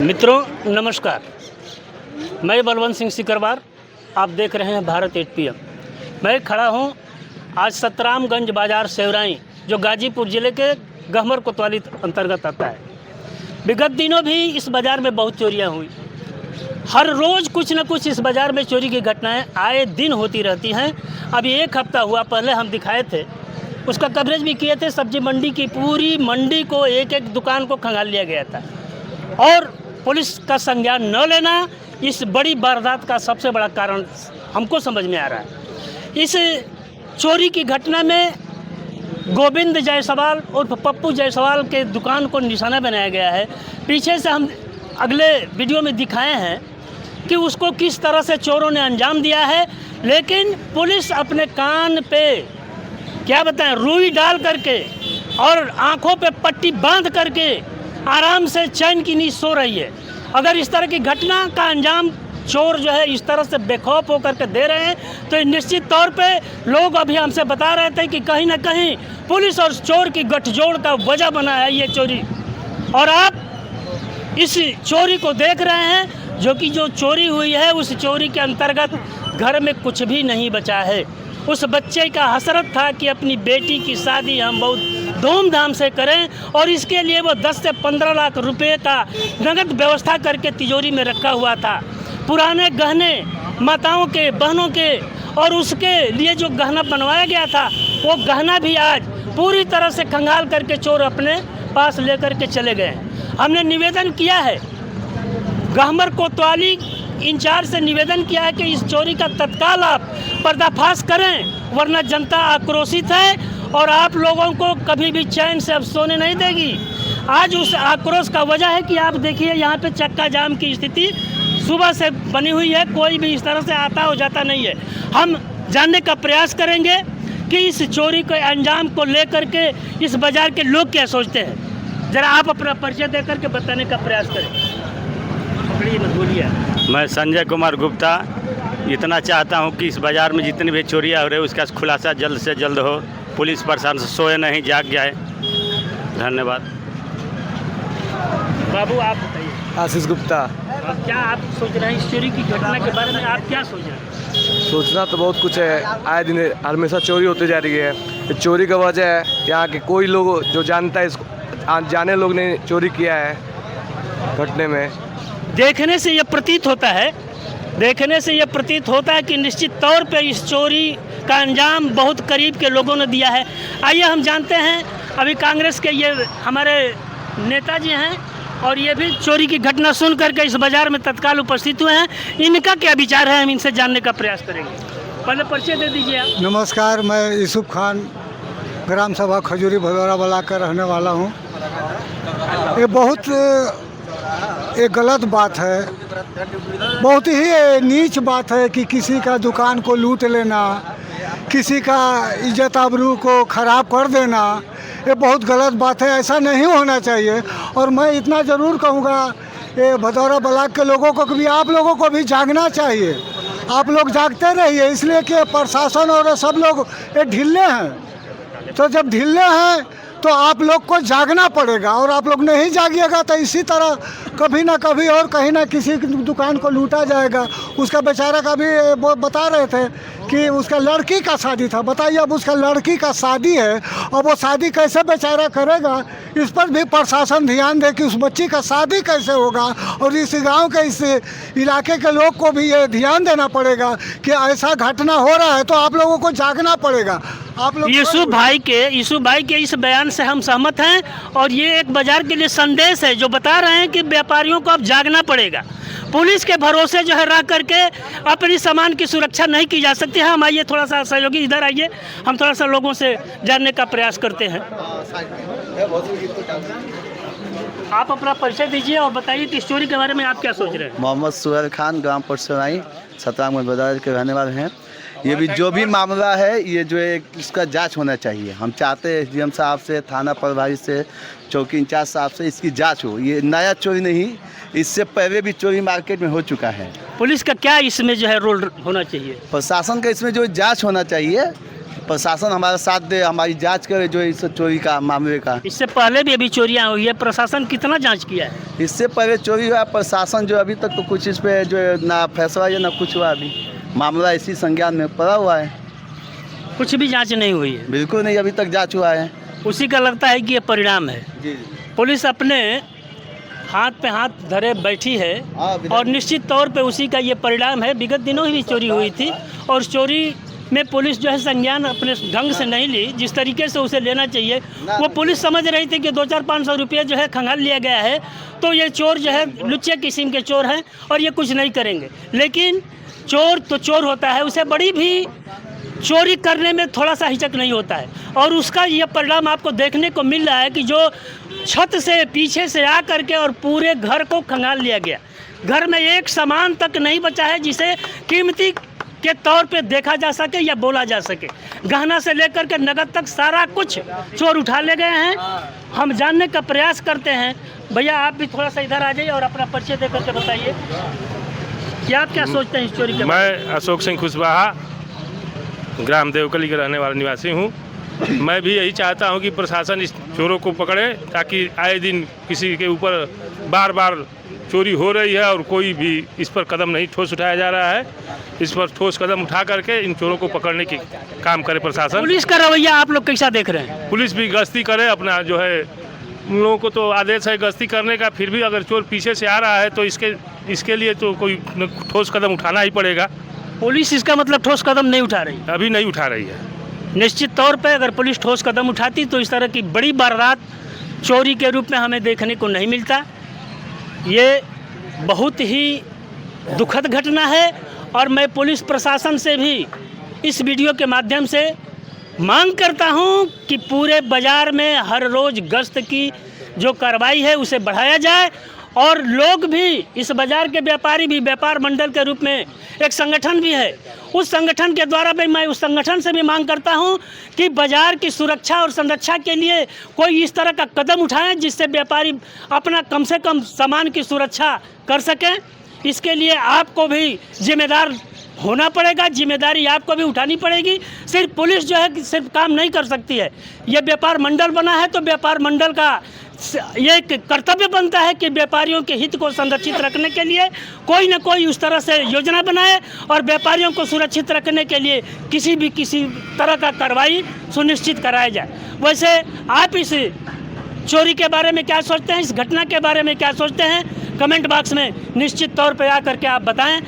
मित्रों नमस्कार, मैं बलवंत सिंह सिकरवार। आप देख रहे हैं भारत 8 PM। मैं खड़ा हूं आज सतरामगंज बाज़ार सेवराई, जो गाजीपुर ज़िले के गहमर कोतवाली अंतर्गत आता है। विगत दिनों भी इस बाज़ार में बहुत चोरियां हुई। हर रोज़ कुछ न कुछ इस बाज़ार में चोरी की घटनाएं आए दिन होती रहती हैं। अभी एक हफ्ता हुआ पहले हम दिखाए थे, उसका कवरेज भी किए थे। सब्जी मंडी की पूरी मंडी को एक एक दुकान को खंगाल लिया गया था और पुलिस का संज्ञान न लेना इस बड़ी वारदात का सबसे बड़ा कारण हमको समझ में आ रहा है। इस चोरी की घटना में गोविंद जायसवाल और पप्पू जायसवाल के दुकान को निशाना बनाया गया है। पीछे से हम अगले वीडियो में दिखाए हैं कि उसको किस तरह से चोरों ने अंजाम दिया है, लेकिन पुलिस अपने कान पे क्या बताएं रुई डाल करके और आंखों पे पट्टी बांध करके आराम से चैन की नींद सो रही है। अगर इस तरह की घटना का अंजाम चोर जो है इस तरह से बेखौफ होकर के दे रहे हैं तो निश्चित तौर पे लोग अभी हमसे बता रहे थे कि कहीं ना कहीं पुलिस और चोर की गठजोड़ का वजह बना है ये चोरी। और आप इस चोरी को देख रहे हैं, जो कि जो चोरी हुई है उस चोरी के अंतर्गत घर में कुछ भी नहीं बचा है। उस बच्चे का हसरत था कि अपनी बेटी की शादी हम बहुत धूमधाम से करें और इसके लिए वो 10 से 15 लाख रुपए का नगद व्यवस्था करके तिजोरी में रखा हुआ था। पुराने गहने माताओं के, बहनों के, और उसके लिए जो गहना बनवाया गया था वो गहना भी आज पूरी तरह से खंगाल करके चोर अपने पास लेकर के चले गए। हमने निवेदन किया है, गहमर कोतवाली इंचार्ज से निवेदन किया है कि इस चोरी का तत्काल आप पर्दाफाश करें, वरना जनता आक्रोशित है और आप लोगों को कभी भी चैन से अब सोने नहीं देगी। आज उस आक्रोश का वजह है कि आप देखिए यहाँ पे चक्का जाम की स्थिति सुबह से बनी हुई है, कोई भी इस तरह से आता हो जाता नहीं है। हम जानने का प्रयास करेंगे कि इस चोरी के अंजाम को लेकर के इस बाज़ार के लोग क्या सोचते हैं। ज़रा आप अपना परिचय दे करके बताने का प्रयास करें। बोलिए। मैं संजय कुमार गुप्ता इतना चाहता हूं कि इस बाज़ार में जितनी भी चोरियां हो रही है उसका खुलासा जल्द से जल्द हो। पुलिस प्रशासन सोए नहीं, जाग जाए। धन्यवाद। बाबू आप बताइए। आशीष गुप्ता। क्या आप सोच रहे हैं इस चोरी की घटना के बारे में? आप क्या सोच रहे हैं? सोचना तो बहुत कुछ है, आए दिन हमेशा चोरी होती जा रही है। ये चोरी का वजह है यहाँ के कोई लोग जो जानता है, इसको जाने लोग ने चोरी किया है। घटने में देखने से ये प्रतीत होता है कि निश्चित तौर पे इस चोरी का अंजाम बहुत करीब के लोगों ने दिया है। आइए हम जानते हैं, अभी कांग्रेस के ये हमारे नेताजी हैं और ये भी चोरी की घटना सुन करके इस बाज़ार में तत्काल उपस्थित हुए हैं। इनका क्या विचार है, हम इनसे जानने का प्रयास करेंगे। पहले परिचय दे दीजिए आप। नमस्कार, मैं यूसुफ खान ग्राम सभा खजूरी भदौरा बला का रहने वाला हूँ। ये बहुत एक गलत बात है, बहुत ही नीच बात है कि किसी का दुकान को लूट लेना, किसी का इज्जत आबरू को ख़राब कर देना, ये बहुत गलत बात है। ऐसा नहीं होना चाहिए। और मैं इतना ज़रूर कहूँगा ये भदौरा ब्लॉक के लोगों को भी, आप लोगों को भी जागना चाहिए। आप लोग जागते रहिए, इसलिए कि प्रशासन और सब लोग ये ढीले हैं। तो जब ढीले हैं तो आप लोग को जागना पड़ेगा, और आप लोग नहीं जागिएगा तो इसी तरह कभी ना कभी और कहीं ना किसी दुकान को लूटा जाएगा। उसका बेचारा का भी वो बता रहे थे कि उसका लड़की का शादी था। बताइए, अब उसका लड़की का शादी है और वो शादी कैसे बेचारा करेगा, इस पर भी प्रशासन ध्यान दे कि उस बच्ची का शादी कैसे होगा। और इस गांव के, इस इलाके के लोग को भी ये ध्यान देना पड़ेगा कि ऐसा घटना हो रहा है तो आप लोगों को जागना पड़ेगा। आप लोग यूसुफ भाई के इस बयान से हम सहमत हैं और ये एक बाज़ार के लिए संदेश है जो बता रहे हैं कि व्यापारियों को अब जागना पड़ेगा। पुलिस के भरोसे जो है रह करके अपनी सामान की सुरक्षा नहीं की जा सकती है। हम आइए, थोड़ा सा सहयोगी इधर आइए, हम थोड़ा सा लोगों से जानने का प्रयास करते हैं। आप अपना परिचय दीजिए और बताइए कि इस चोरी के बारे में आप क्या सोच रहे हैं। मोहम्मद सुहेल खान, ग्राम परसराई, सतरामगंज बाजार के रहने वाले हैं। ये भी जो भी मामला है, ये जो है इसका जांच होना चाहिए। हम चाहते हैं एसडीएम साहब से, थाना प्रभारी से, चौकी इंचार्ज साहब से इसकी जांच हो। ये नया चोरी नहीं, इससे पहले भी चोरी मार्केट में हो चुका है। पुलिस का क्या इसमें जो है रोल होना चाहिए? प्रशासन का इसमें जो जांच होना चाहिए प्रशासन हमारा साथ दे, हमारी जांच करे जो इस चोरी का मामले का। इससे पहले भी अभी चोरियां हुई है, प्रशासन कितना जांच किया है? इससे पहले चोरी हुआ, प्रशासन जो अभी तक तो कुछ इस पे जो है ना फैसला या ना कुछ हुआ, अभी मामला इसी संज्ञान में पड़ा हुआ है। कुछ भी जांच नहीं हुई है? बिल्कुल नहीं, अभी तक जांच हुआ है। उसी का लगता है कि ये परिणाम है। जी पुलिस अपने हाथ पे हाथ धरे बैठी है और निश्चित तौर पे उसी का ये परिणाम है। विगत दिनों ही भी चोरी हुई थी और चोरी में पुलिस जो है संज्ञान अपने ढंग से नहीं ली, जिस तरीके से उसे लेना चाहिए। वो पुलिस समझ रही थी कि 200-500 रुपये जो है खंगाल लिया गया है तो ये चोर जो है लुच्चे किस्म के चोर हैं और ये कुछ नहीं करेंगे। लेकिन चोर तो चोर होता है, उसे बड़ी भी चोरी करने में थोड़ा सा हिचक नहीं होता है और उसका ये परिणाम आपको देखने को मिल रहा है कि जो छत से पीछे से आ करके और पूरे घर को खंगाल लिया गया। घर में एक सामान तक नहीं बचा है जिसे कीमती के तौर पे देखा जा सके या बोला जा सके। गहना से लेकर के नगद तक सारा कुछ चोर उठा ले गए हैं। हम जानने का प्रयास करते हैं। भैया आप भी थोड़ा सा इधर आ जाइए और अपना परिचय दे करके बताइए कि आप क्या सोचते हैं इस चोरी के बारे में? मैं अशोक सिंह खुशवाहा ग्राम देवकली का रहने वाला निवासी हूँ। मैं भी यही चाहता हूँ कि प्रशासन इस चोरों को पकड़े ताकि आए दिन किसी के ऊपर बार बार चोरी हो रही है और कोई भी इस पर कदम नहीं ठोस उठाया जा रहा है। इस पर ठोस कदम उठा करके इन चोरों को पकड़ने की काम करे प्रशासन। पुलिस का रवैया आप लोग कैसा देख रहे हैं? पुलिस भी गश्ती करे, अपना जो है उन लोगों को तो आदेश है गश्ती करने का, फिर भी अगर चोर पीछे से आ रहा है तो इसके लिए तो कोई ठोस कदम उठाना ही पड़ेगा। पुलिस इसका मतलब ठोस कदम नहीं उठा रही? अभी नहीं उठा रही है। निश्चित तौर पे अगर पुलिस ठोस कदम उठाती तो इस तरह की बड़ी वारदात चोरी के रूप में हमें देखने को नहीं मिलता। ये बहुत ही दुखद घटना है और मैं पुलिस प्रशासन से भी इस वीडियो के माध्यम से मांग करता हूं कि पूरे बाज़ार में हर रोज़ गश्त की जो कार्रवाई है उसे बढ़ाया जाए और लोग भी, इस बाज़ार के व्यापारी भी, व्यापार मंडल के रूप में एक संगठन भी है, उस संगठन के द्वारा भी मैं उस संगठन से भी मांग करता हूं कि बाज़ार की सुरक्षा और संरक्षा के लिए कोई इस तरह का कदम उठाएं जिससे व्यापारी अपना कम से कम सामान की सुरक्षा कर सकें। इसके लिए आपको भी जिम्मेदार होना पड़ेगा, जिम्मेदारी आपको भी उठानी पड़ेगी। सिर्फ पुलिस जो है सिर्फ काम नहीं कर सकती है। ये व्यापार मंडल बना है तो व्यापार मंडल का ये कर्तव्य बनता है कि व्यापारियों के हित को संरक्षित रखने के लिए कोई न कोई उस तरह से योजना बनाए और व्यापारियों को सुरक्षित रखने के लिए किसी तरह का कार्रवाई सुनिश्चित कराया जाए। वैसे आप इस चोरी के बारे में क्या सोचते हैं, इस घटना के बारे में क्या सोचते हैं, कमेंट बॉक्स में निश्चित तौर पर आकर के आप बताएं।